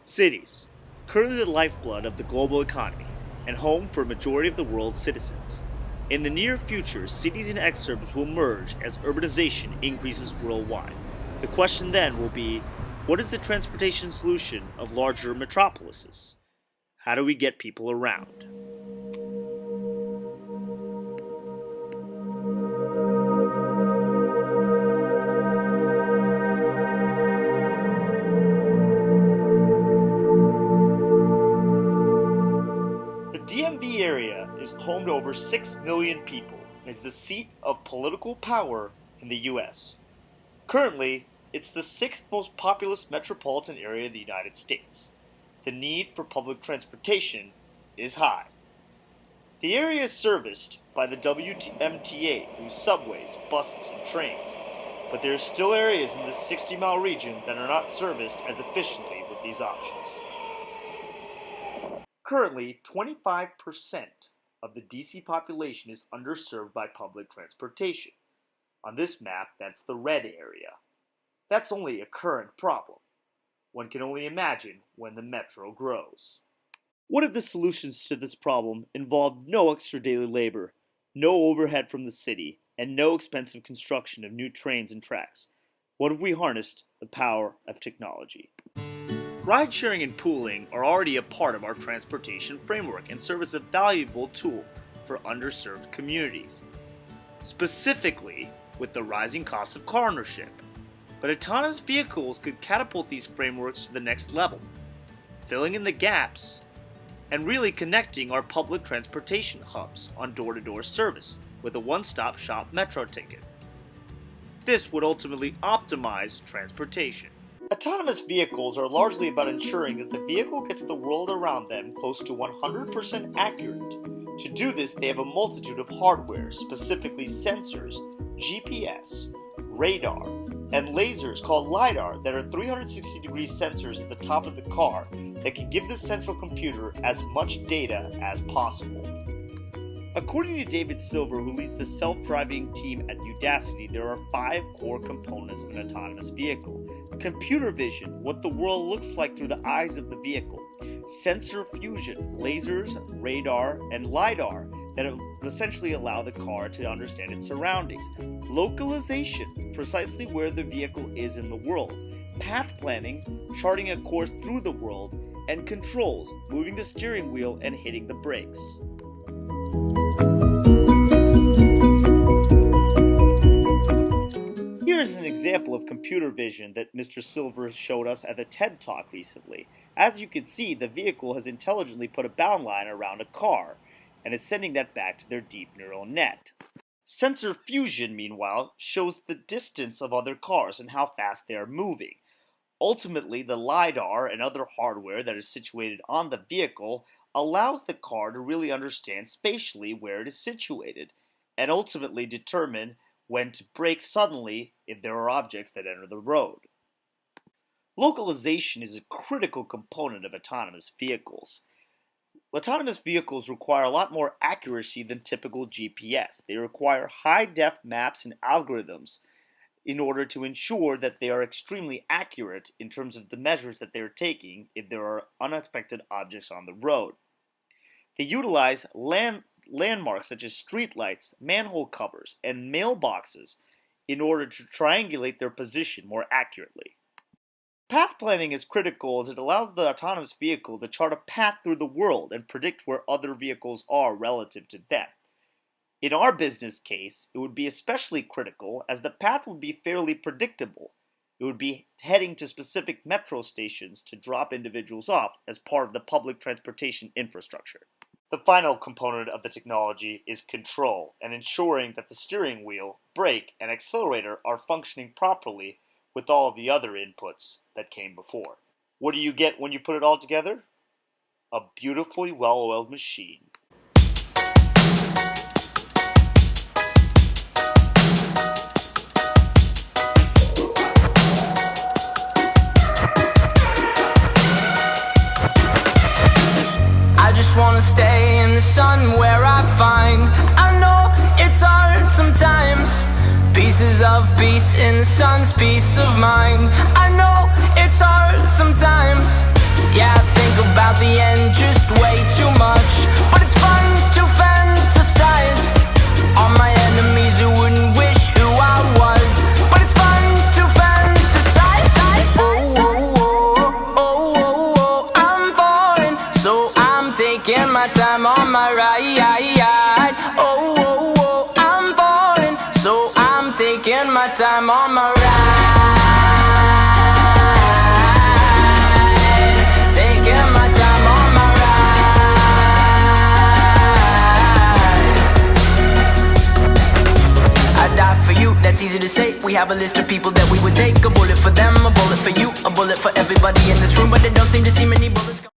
Cities, currently the lifeblood of the global economy, and home for a majority of the world's citizens. In the near future, cities and exurbs will merge as urbanization increases worldwide. The question then will be, what is the transportation solution of larger metropolises? How do we get people around? The DMV area is home to over 6 million people and is the seat of political power in the US. Currently, it's the sixth most populous metropolitan area of the United States. The need for public transportation is high. The area is serviced by the WMTA through subways, buses, and trains, but there are still areas in the 60-mile region that are not serviced as efficiently with these options. Currently, 25% of the DC population is underserved by public transportation. On this map, that's the red area. That's only a current problem. One can only imagine when the metro grows. One of the solutions to this problem involved no extra daily labor, no overhead from the city, and no expensive construction of new trains and tracks. What if we harnessed the power of technology? Ride-sharing and pooling are already a part of our transportation framework and serve as a valuable tool for underserved communities, specifically with the rising cost of car ownership. But autonomous vehicles could catapult these frameworks to the next level, filling in the gaps and really connecting our public transportation hubs on door-to-door service with a one-stop shop metro ticket. This would ultimately optimize transportation. Autonomous vehicles are largely about ensuring that the vehicle gets the world around them close to 100% accurate. To do this, they have a multitude of hardware, specifically sensors, GPS, radar, and lasers called LiDAR that are 360-degree sensors at the top of the car that can give the central computer as much data as possible. According to David Silver, who leads the self-driving team at Udacity, there are 5 core components of an autonomous vehicle. Computer vision, what the world looks like through the eyes of the vehicle. Sensor fusion, lasers, radar, and LiDAR that essentially allow the car to understand its surroundings. Localization, precisely where the vehicle is in the world. Path planning, charting a course through the world. And controls, moving the steering wheel and hitting the brakes. Here is an example of computer vision that Mr. Silver showed us at a TED Talk recently. As you can see, the vehicle has intelligently put a bound line around a car and is sending that back to their deep neural net. Sensor fusion, meanwhile, shows the distance of other cars and how fast they are moving. Ultimately, the LiDAR and other hardware that is situated on the vehicle allows the car to really understand spatially where it is situated and ultimately determine when to brake suddenly if there are objects that enter the road. Localization is a critical component of autonomous vehicles. Autonomous vehicles require a lot more accuracy than typical GPS. They require high-def maps and algorithms in order to ensure that they are extremely accurate in terms of the measures that they are taking if there are unexpected objects on the road. They utilize landmarks such as streetlights, manhole covers, and mailboxes in order to triangulate their position more accurately. Path planning is critical as it allows the autonomous vehicle to chart a path through the world and predict where other vehicles are relative to them. In our business case, it would be especially critical as the path would be fairly predictable. It would be heading to specific metro stations to drop individuals off as part of the public transportation infrastructure. The final component of the technology is control and ensuring that the steering wheel, brake, and accelerator are functioning properly with all of the other inputs that came before. What do you get when you put it all together? A beautifully well-oiled machine. I just wanna stay in the sun where I find I know it's hard sometimes. Pieces of peace in the sun's peace of mind. I know it's hard sometimes. Yeah, I think about the end just way too much, but it's fun to fantasize on my enemies who wouldn't wish who I was, but it's fun to fantasize. Oh, oh, oh, oh, oh, oh, I'm falling, so I'm taking my time on my ride. Oh, oh, oh, I'm falling, so I'm taking my time on my ride. Taking my time on my ride. I die for you, that's easy to say. We have a list of people that we would take. A bullet for them, a bullet for you, a bullet for everybody in this room, but they don't seem to see many bullets.